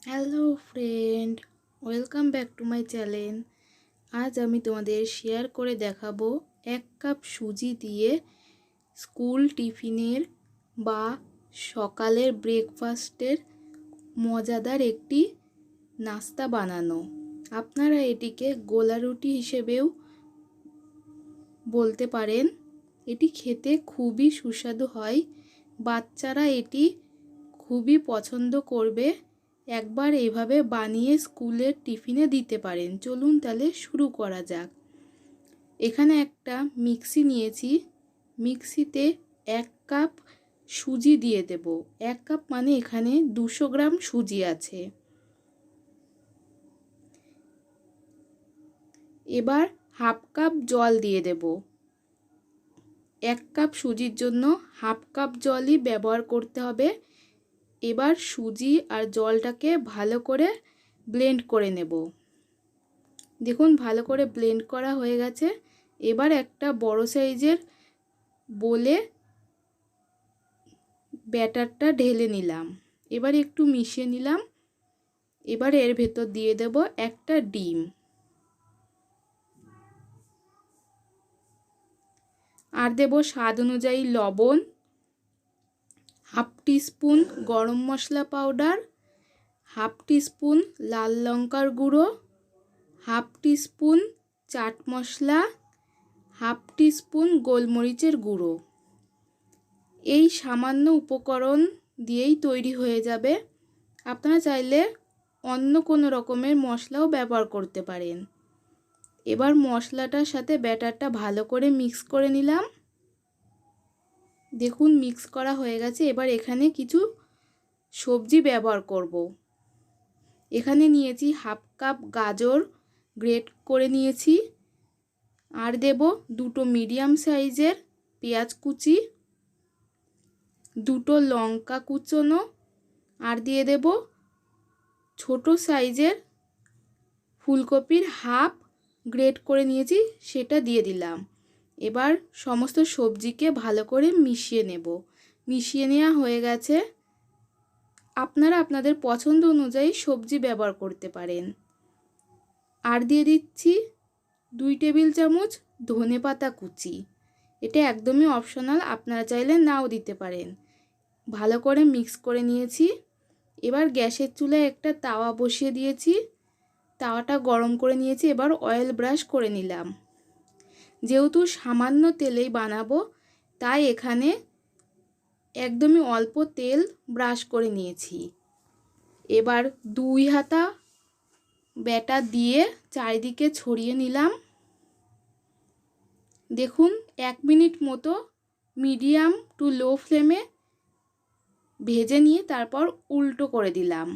Hello friend, welcome back to my channel. আজ আমি তোমাদের শেয়ার করে দেখাবো 1 কাপ সুজি দিয়ে স্কুল টিফিনের বা সকালের ব্রেকফাস্টের মজাদার একটি নাস্তা বানানো। আপনারা এটিকে গোলা রুটি হিসেবেও বলতে পারেন। এটি খেতে খুবই সুস্বাদু হয়, বাচ্চারা এটি খুবই পছন্দ করবে। একবার এইভাবে বানিয়ে স্কুলের টিফিনে দিতে পারেন। চলুন তাহলে শুরু করা যাক। এখানে একটা মিক্সি নিয়েছি, মিক্সিতে 1 কাপ সুজি দিয়ে দেব। 1 কাপ মানে এখানে 200 গ্রাম সুজি আছে। এবার 1/2 কাপ জল দিয়ে দেব। 1 কাপ সুজির জন্য 1/2 কাপ জলই ব্যবহার করতে হবে। এবার সুজি আর জলটাকে ভালো করে ব্লেন্ড করে নেব। দেখুন ভালো করে ব্লেন্ড করা হয়ে গেছে। এবার একটা বড় সাইজের বলে ব্যাটারটা ঢেলে নিলাম। এবার একটু মিশিয়ে নিলাম। এবার এর ভেতর দিয়ে দেব একটা ডিম। আর দেব স্বাদ অনুযায়ী লবণ, 1/2 টিস্পুন গরম মশলা পাউডার, 1/2 টিস্পুন লাল লঙ্কার গুঁড়ো, 1/2 টিস্পুন চাট মশলা, 1/2 টিস্পুন গোলমরিচের গুঁড়ো। এই সামান্য উপকরণ দিয়েই তৈরি হয়ে যাবে। আপনারা চাইলে অন্য কোনো রকমের মশলাও ব্যবহার করতে পারেন। এবার মশলাটার সাথে ব্যাটারটা ভালো করে মিক্স করে নিলাম। দেখুন মিক্স করা হয়ে গেছে। এবার এখানে কিছু সবজি ব্যবহার করব। এখানে নিয়েছি 1/2 কাপ গাজর গ্রেট করে নিয়েছি। আর দেব 2টো মিডিয়াম সাইজের পেঁয়াজ কুচি, 2টো লঙ্কা কুচোনো, আর দিয়ে দেব ছোট সাইজের ফুলকপির হাফ গ্রেট করে নিয়েছি, সেটা দিয়ে দিলাম। এবার সমস্ত সবজিকে ভালো করে মিশিয়ে নেব। মিশিয়ে নেওয়া হয়ে গেছে। আপনারা আপনাদের পছন্দ অনুযায়ী সবজি ব্যবহার করতে পারেন। আর দিয়ে দিচ্ছি 2 টেবিল চামচ ধনেপাতা কুচি। এটা একদমই অপশনাল, আপনারা চাইলে নাও দিতে পারেন। ভালো করে মিক্স করে নিয়েছি। এবার গ্যাসের চুলায় একটা তাওয়া বসিয়ে দিয়েছি। তাওয়াটা গরম করে নিয়েছি। এবার অয়েল ব্রাশ করে নিলাম। যেহেতু সামান্য তেলেই বানাবো, তাই এখানে একদমই অল্প তেল ব্রাশ করে নিয়েছি। এবার 2 হাতা ব্যাটার দিয়ে চারিদিকে ছড়িয়ে নিলাম। দেখুন 1 মিনিট মতো মিডিয়াম টু লো ফ্লেমে ভেজে নিয়ে তারপর উল্টো করে দিলাম।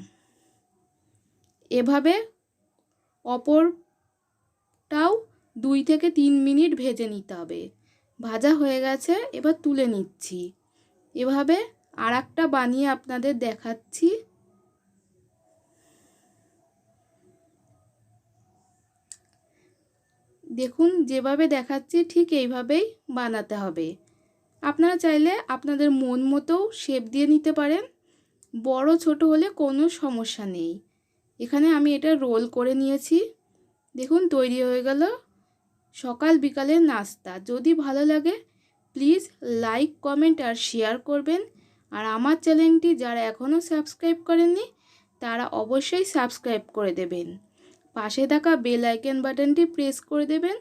এভাবে অপরটাও 2 থেকে 3 মিনিট ভেজে নিতে হবে। ভাজা হয়ে গেছে, এবার তুলে নিচ্ছি। এভাবে আরেকটা বানিয়ে আপনাদের দেখাচ্ছি। দেখুন যেভাবে দেখাচ্ছি ঠিক এইভাবেই বানাতে হবে। আপনারা চাইলে আপনাদের মন মতো শেপ দিয়ে নিতে পারেন। বড় ছোট হলে কোনো সমস্যা নেই। এখানে আমি এটা রোল করে নিয়েছি। দেখুন তৈরি হয়ে গেল সকাল বিকালের নাস্তা। যদি ভালো লাগে প্লিজ লাইক কমেন্ট আর শেয়ার করবেন। আর আমার চ্যানেলটি যারা এখনও সাবস্ক্রাইব করেননি তারা অবশ্যই সাবস্ক্রাইব করে দেবেন। পাশে থাকা বেল আইকন বাটনটি প্রেস করে দেবেন,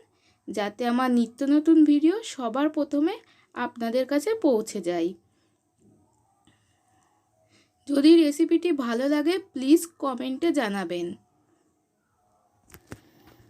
যাতে আমার নিত্য নতুন ভিডিও সবার প্রথমে আপনাদের কাছে পৌঁছে যায়। যদি রেসিপিটি ভালো লাগে প্লিজ কমেন্টে জানাবেন।